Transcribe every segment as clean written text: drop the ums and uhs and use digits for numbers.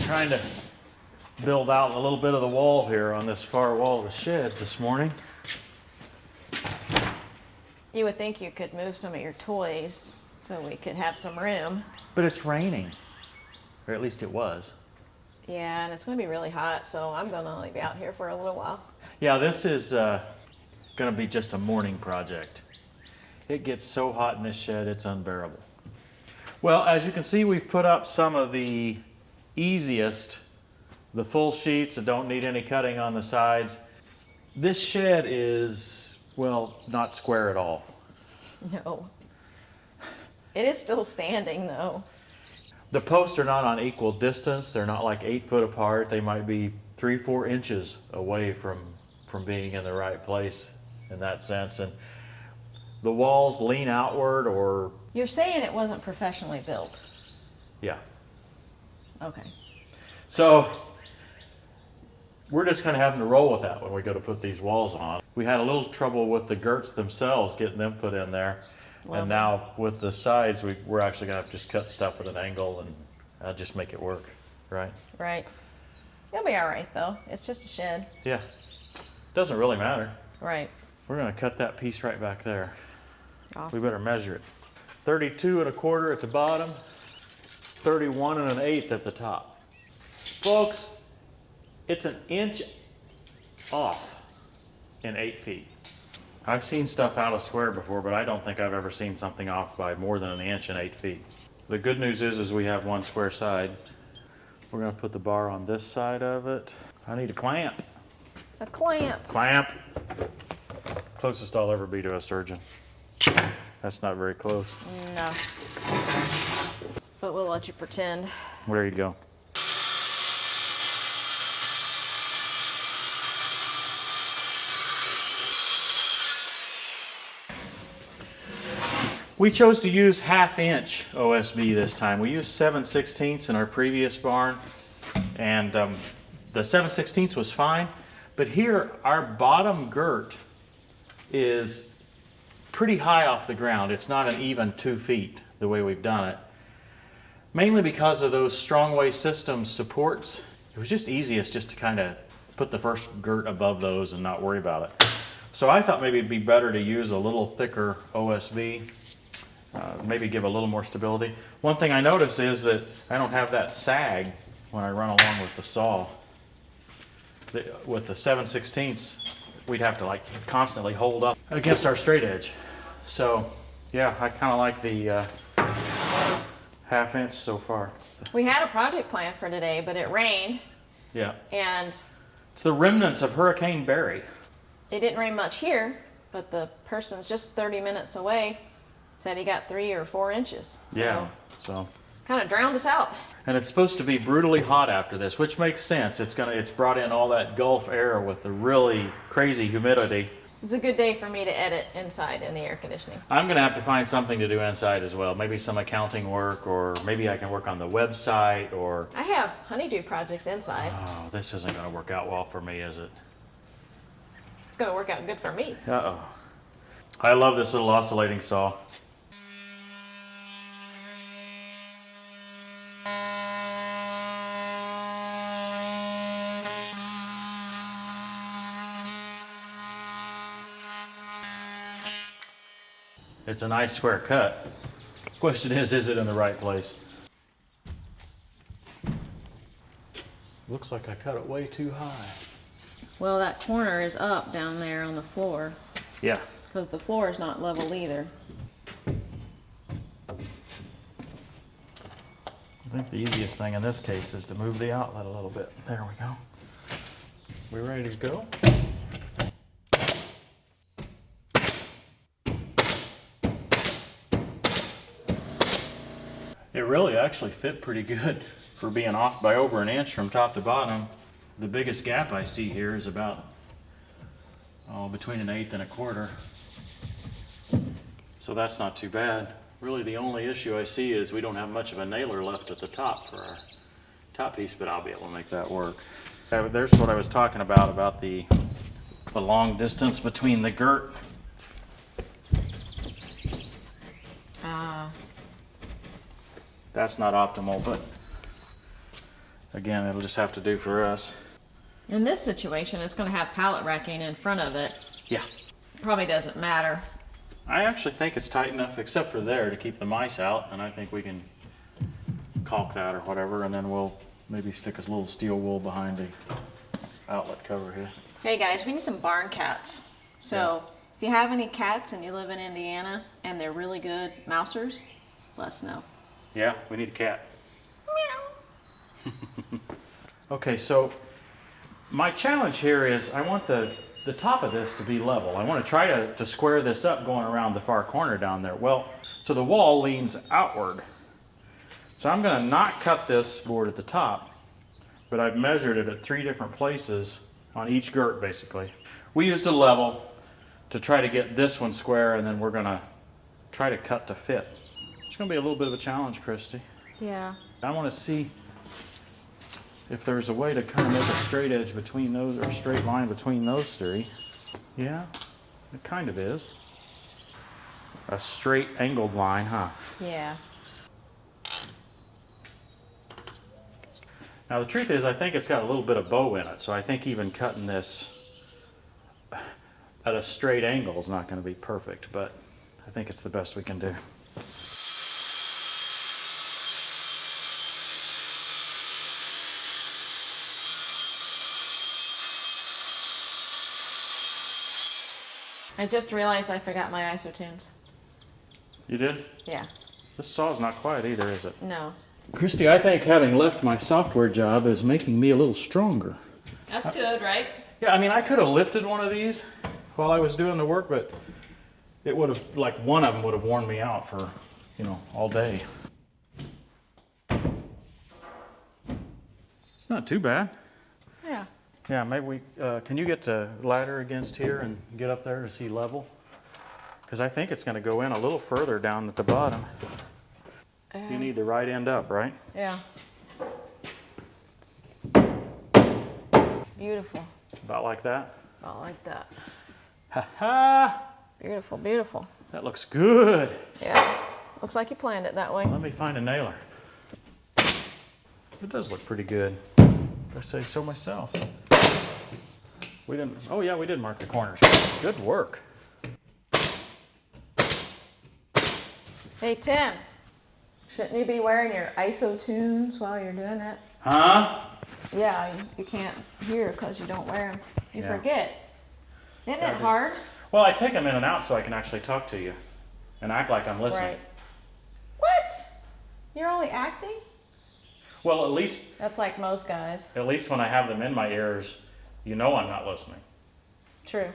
trying to build out a little bit of the wall here on this far wall of the shed this morning. You would think you could move some of your toys so we could have some room. But it's raining, or at least it was. Yeah, and it's going to be really hot, so I'm going to only be out here for a little while. Yeah, this is going to be just a morning project. It gets so hot in this shed, it's unbearable. Well, as you can see, we've put up some of the easiest, the full sheets that don't need any cutting on the sides. This shed is, well, not square at all. No. It is still standing, though. The posts are not on equal distance. They're not like 8 foot apart. They might be 3-4 inches away from being in the right place in that sense. And the walls lean outward, or... You're saying it wasn't professionally built? Yeah. Okay. So we're just kind of having to roll with that when we go to put these walls on. We had a little trouble with the girts themselves, getting them put in there. Well, and now with the sides, we're actually going to have to just cut stuff at an angle and just make it work, right? Right. It'll be all right, though. It's just a shed. Yeah. Doesn't really matter. Right. We're going to cut that piece right back there. Awesome. We better measure it. 32 1/4 at the bottom, 31 1/8 at the top. Folks, it's an inch off in 8 feet. I've seen stuff out of square before, but I don't think I've ever seen something off by more than 1 inch in 8 feet. The good news is we have one square side. We're going to put the bar on this side of it. I need a clamp. A clamp. Clamp. Closest I'll ever be to a surgeon. That's not very close. No. But we'll let you pretend. Well, there you go. We chose to use 1/2 inch OSB this time. We used 7/16 in our previous barn, and the 7/16 was fine. But here, our bottom girt is pretty high off the ground. It's not an even 2 feet the way we've done it. Mainly because of those Strongway Systems supports. It was just easiest just to kind of put the first girt above those and not worry about it. So I thought maybe it'd be better to use a little thicker OSB, maybe give a little more stability. One thing I notice is that I don't have that sag when I run along with the saw. With the 7/16, we'd have to like constantly hold up against our straight edge. So yeah, I kind of like the 1/2 inch so far. We had a project planned for today, but it rained. Yeah. And it's the remnants of Hurricane Barry. It didn't rain much here, but the person's just 30 minutes away said he got 3 or 4 inches. So yeah. So kind of drowned us out. And it's supposed to be brutally hot after this, which makes sense. It's brought in all that Gulf air with the really crazy humidity. It's a good day for me to edit inside in the air conditioning. I'm going to have to find something to do inside as well. Maybe some accounting work, or maybe I can work on the website, or... I have honeydew projects inside. Oh, this isn't going to work out well for me, is it? It's going to work out good for me. Uh-oh. I love this little oscillating saw. It's a nice square cut. Question is it in the right place? Looks like I cut it way too high. Well, that corner is up down there on the floor. Yeah. Because the floor is not level either. I think the easiest thing in this case is to move the outlet a little bit. There we go. We ready to go? It really actually fit pretty good for being off by over 1 inch from top to bottom. The biggest gap I see here is about between 1/8 and 1/4. So that's not too bad. Really the only issue I see is we don't have much of a nailer left at the top for our top piece, but I'll be able to make that work. There's what I was talking about the long distance between the girt. That's not optimal, but again, it'll just have to do for us. In this situation, it's going to have pallet racking in front of it. Yeah. Probably doesn't matter. I actually think it's tight enough, except for there, to keep the mice out, and I think we can caulk that or whatever, and then we'll maybe stick a little steel wool behind the outlet cover here. Hey guys, we need some barn cats. So if you have any cats and you live in Indiana and they're really good mousers, let us know. Yeah, we need a cat. Meow. Okay, so my challenge here is I want the top of this to be level. I want to try to square this up going around the far corner down there. Well, so the wall leans outward. So I'm going to not cut this board at the top, but I've measured it at 3 different places on each girt basically. We used a level to try to get this one square, and then we're going to try to cut to fit. It's going to be a little bit of a challenge, Christy. Yeah. I want to see if there's a way to kind of make a straight edge between those, or a straight line between those 3. Yeah, it kind of is. A straight angled line, huh? Yeah. Now the truth is, I think it's got a little bit of bow in it, so I think even cutting this at a straight angle is not going to be perfect, but I think it's the best we can do. I just realized I forgot my isotunes. You did? Yeah. This saw's not quiet either, is it? No. Christy, I think having left my software job is making me a little stronger. That's good, right? Yeah, I mean, I could have lifted one of these while I was doing the work, but it would have, like, one of them would have worn me out for, you know, all day. It's not too bad. Yeah. Yeah, maybe we, can you get the ladder against here and get up there to see level? Because I think it's going to go in a little further down at the bottom. You need the right end up, right? Yeah. Beautiful. About like that? About like that. Ha ha! Beautiful, beautiful. That looks good. Yeah. Looks like you planned it that way. Let me find a nailer. It does look pretty good, if I say so myself. We didn't, oh yeah, we did mark the corners. Good work. Hey Tim, shouldn't you be wearing your isotunes while you're doing that? Huh? Yeah, you can't hear because you don't wear them. You Yeah. forget. Isn't Yeah, I it do. hard? Well, I take them in and out so I can actually talk to you and act like I'm listening. Right. What? You're only acting? Well, at least That's like most guys. when I have them in my ears, you know I'm not listening. True.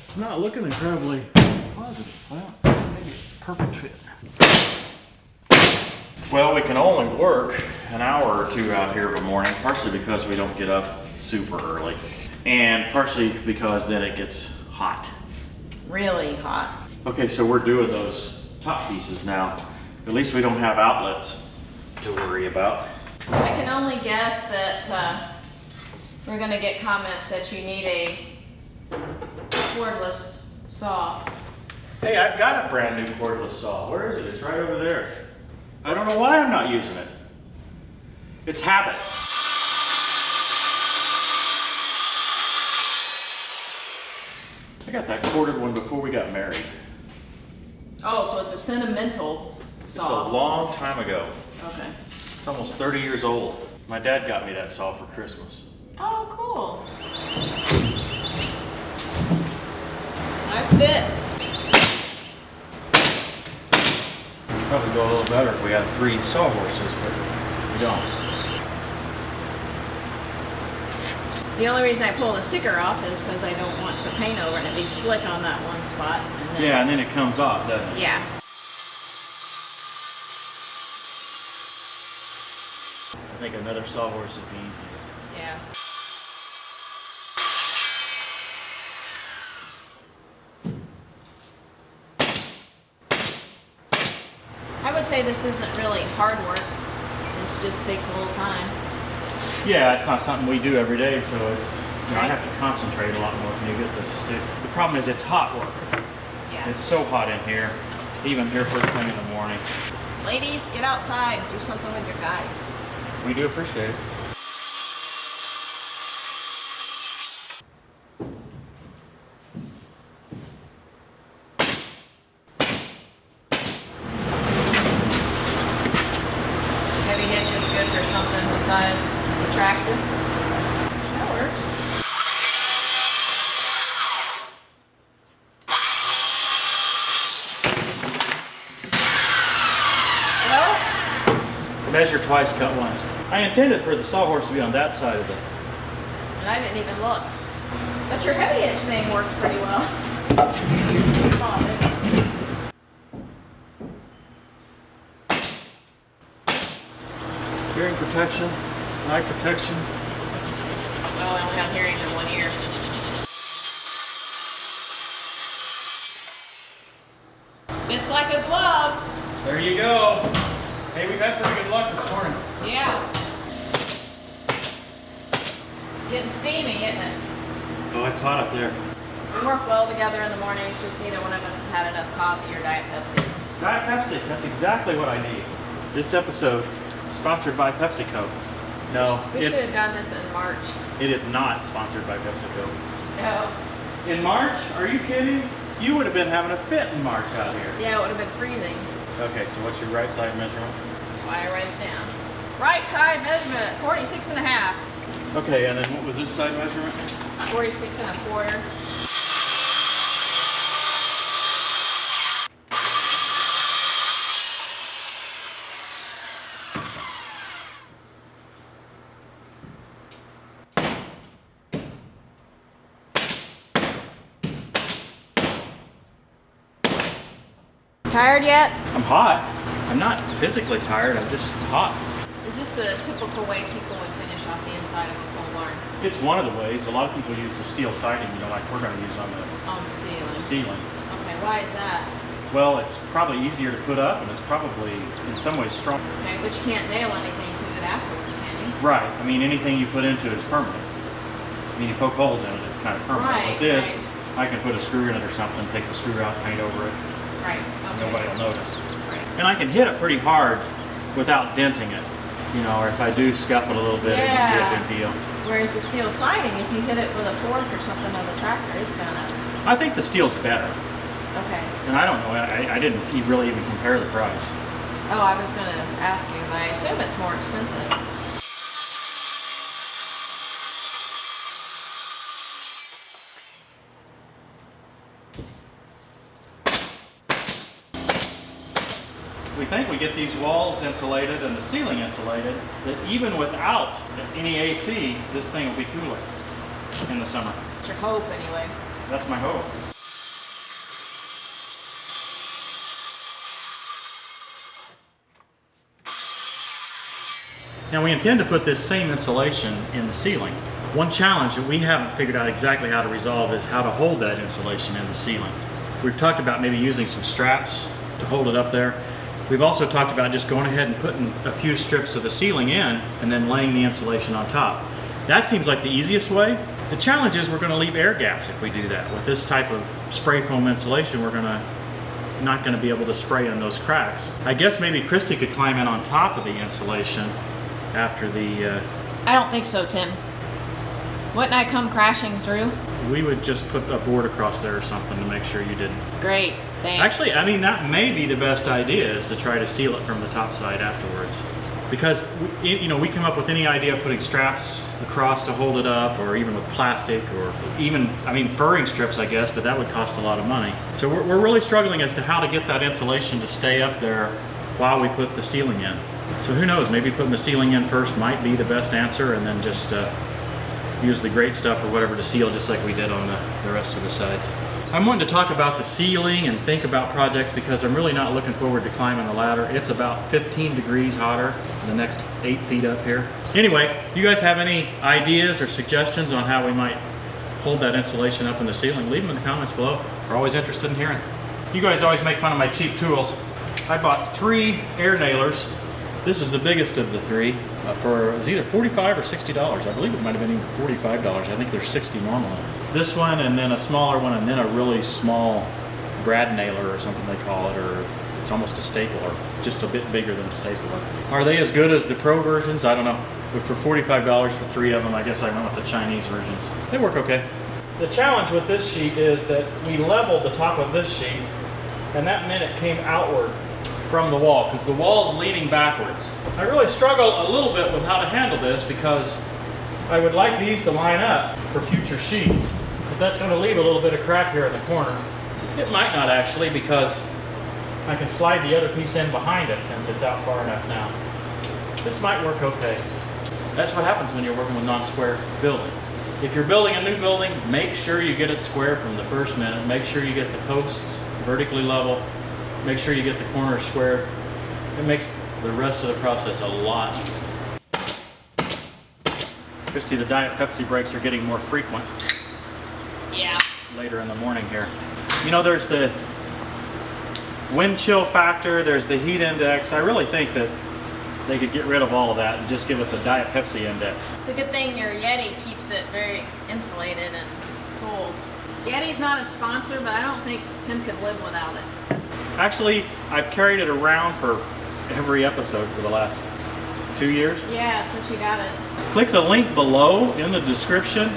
It's not looking incredibly positive. Well, maybe it's a perfect fit. Well, we can only work an hour or 2 out here of a morning, partially because we don't get up super early, and partially because then it gets hot. Really hot. Okay, so we're doing those top pieces now. At least we don't have outlets to worry about. I can only guess that we're going to get comments that you need a cordless saw. Hey, I've got a brand new cordless saw. Where is it? It's right over there. I don't know why I'm not using it. It's habit. I got that corded one before we got married. Oh, so it's a sentimental saw. It's a long time ago. Okay. It's almost 30 years old. My dad got me that saw for Christmas. Oh, cool. Nice fit. Probably go a little better if we had 3 sawhorses, but we don't. The only reason I pull the sticker off is because I don't want to paint over and it be slick on that one spot. And then, Yeah, and then it comes off, doesn't it? Yeah. I think another sawhorse would be easier. Yeah. I would say this isn't really hard work. This just takes a little time. Yeah, it's not something we do every day, so it's You know, I have to concentrate a lot more when you get the stick. The problem is it's hot work. Yeah. It's so hot in here, even here first thing in the morning. Ladies, get outside. Do something with your guys. We do appreciate it. Heavy hitch is good for something besides the tractor. That works. Measure twice, cut once. I intended for the sawhorse to be on that side of the... And I didn't even look. But your heavy hitch thing worked pretty well. Hearing protection, eye protection. Oh, I only have hearing in one ear. Fits like a glove. There you go. Hey, we've had pretty good luck this morning. Yeah. It's getting steamy, isn't it? Oh, it's hot up there. We work well together in the morning. It's just neither one of us have had enough coffee or Diet Pepsi. Diet Pepsi, that's exactly what I need. This episode is sponsored by PepsiCo. No, We should have done this in March. it is not sponsored by PepsiCo. No. In March? Are you kidding? You would have been having a fit in March out here. Yeah, it would have been freezing. Okay, so what's your right side measurement? That's why I write it down. Right side measurement, 46 and a half. Okay, and then what was this side measurement? 46 and a quarter. Tired yet? I'm hot. I'm not physically tired, I'm just hot. Is this the typical way people would finish off the inside of a pole barn? It's one of the ways. A lot of people use the steel siding, you know, like we're going to use on On the ceiling. the ceiling. Okay, why is that? Well, it's probably easier to put up, and it's probably in some ways stronger. Okay, but you can't nail anything to it afterwards, can you? Right. I mean, anything you put into it is permanent. I mean, you poke holes in it, it's kind of permanent. Right, With this, right. I can put a screw in it or something, take the screw out, paint over it. Right. Okay. Nobody will notice. Right. And I can hit it pretty hard without denting it. You know, or if I do scuff it a little bit, it won't be a big deal. Whereas the steel siding, if you hit it with a fork or something on the tractor, it's gonna. I think the steel's better. Okay. And I don't know, I didn't really even compare the price. Oh, I was gonna ask you. I assume it's more expensive. We think we get these walls insulated and the ceiling insulated, that even without any AC, this thing will be cooler in the summer. It's your hope, anyway. That's my hope. Now we intend to put this same insulation in the ceiling. One challenge that we haven't figured out exactly how to resolve is how to hold that insulation in the ceiling. We've talked about maybe using some straps to hold it up there. We've also talked about just going ahead and putting a few strips of the ceiling in and then laying the insulation on top. That seems like the easiest way. The challenge is we're going to leave air gaps if we do that. With this type of spray foam insulation, we're not going to be able to spray in those cracks. I guess maybe Christy could climb in on top of the insulation after the... I don't think so, Tim. Wouldn't I come crashing through? We would just put a board across there or something to make sure you didn't. Great, thanks. Actually, I mean, that may be the best idea, is to try to seal it from the top side afterwards. Because, you know, we come up with any idea of putting straps across to hold it up, or even with plastic, or even, I mean, furring strips, I guess, but that would cost a lot of money. So we're really struggling as to how to get that insulation to stay up there while we put the ceiling in. So who knows, maybe putting the ceiling in first might be the best answer, and then just use the great stuff or whatever to seal, just like we did on the rest of the sides. I'm wanting to talk about the ceiling and think about projects because I'm really not looking forward to climbing the ladder. It's about 15 degrees hotter the next 8 feet up here. Anyway, you guys have any ideas or suggestions on how we might hold that insulation up in the ceiling? Leave them in the comments below. We're always interested in hearing. You guys always make fun of my cheap tools. I bought 3 air nailers This is the biggest of the three. For it's either $45 or $60. I believe it might have been even $45. I think there's 60 normally. This one, and then a smaller one, and then a really small brad nailer or something they call it, or it's almost a stapler, just a bit bigger than a stapler. Are they as good as the Pro versions? I don't know. But for $45 for three of them, I guess I went with the Chinese versions. They work okay. The challenge with this sheet is that we leveled the top of this sheet, and that meant it came outward from the wall, because the wall's leaning backwards. I really struggle a little bit with how to handle this, because I would like these to line up for future sheets, but that's going to leave a little bit of crack here in the corner. It might not actually, because I can slide the other piece in behind it since it's out far enough now. This might work okay. That's what happens when you're working with non-square building. If you're building a new building, make sure you get it square from the first minute. Make sure you get the posts vertically level. Make sure you get the corners squared. It makes the rest of the process a lot easier. Christy, the Diet Pepsi breaks are getting more frequent. Yeah. Later in the morning here. You know, there's the wind chill factor, there's the heat index. I really think that they could get rid of all of that and just give us a Diet Pepsi index. It's a good thing your Yeti keeps it very insulated and cooled. Yeti's not a sponsor, but I don't think Tim could live without it. Actually, I've carried it around for every episode for the last 2 years. Yeah, since you got it. Click the link below in the description.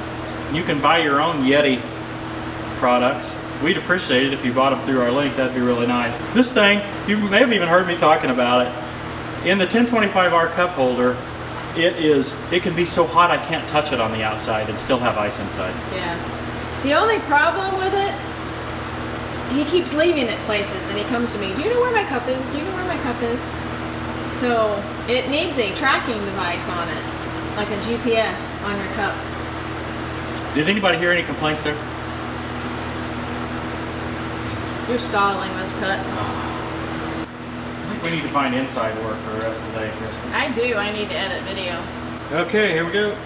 You can buy your own Yeti products. We'd appreciate it if you bought them through our link. That'd be really nice. This thing, you may have even heard me talking about it. In the 1025R cup holder, it can be so hot I can't touch it on the outside and still have ice inside. Yeah. The only problem with it, he keeps leaving it places, and he comes to me, do you know where my cup is? Do you know where my cup is? So it needs a tracking device on it, like a GPS on your cup. Did anybody hear any complaints there? You're stalling with cut. I think we need to find inside work for the rest of the day, Kristen. I do. I need to edit video. Okay, here we go.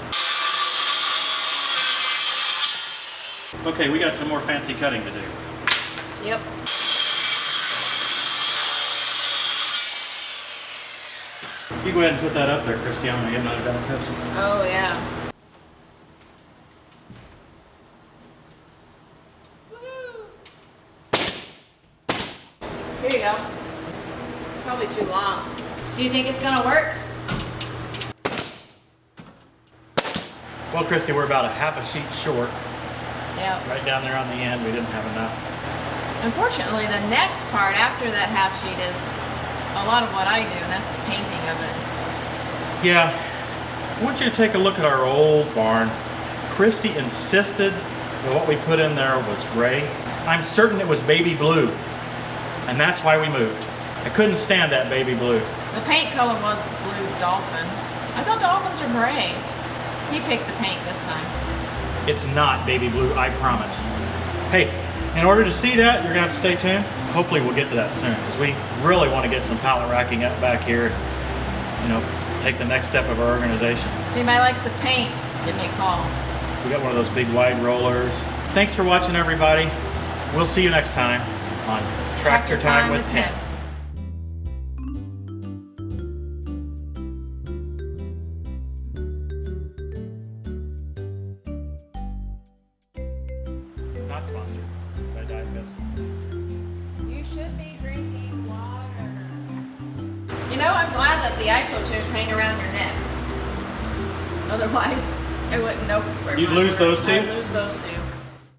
Okay, we got some more fancy cutting to do. Yep. You go ahead and put that up there, Christy. I'm gonna get another Diet Pepsi. Oh, yeah. Here you go. It's probably too long. Do you think it's gonna work? Well, Christy, we're about a half a sheet short. Yeah. Right down there on the end, we didn't have enough. Unfortunately, the next part after that half sheet is a lot of what I do, and that's the painting of it. Yeah, I want you to take a look at our old barn. Christy insisted that what we put in there was gray. I'm certain it was baby blue, and that's why we moved. I couldn't stand that baby blue. The paint color was blue dolphin. I thought dolphins are gray. He picked the paint this time. It's not baby blue, I promise. Hey, in order to see that, you're gonna have to stay tuned. Hopefully we'll get to that soon, because we really want to get some pallet racking up back here. You know, take the next step of our organization. If anybody likes to paint, give me a call. We got one of those big wide rollers. Thanks for watching, everybody. We'll see you next time on Tractor Time with Tim. Not sponsored by Diet Pepsi. You should be drinking water. You know, I'm glad that the isotubes hang around your neck. Otherwise, I wouldn't know where You'd mine lose were. those two? I'd lose those two.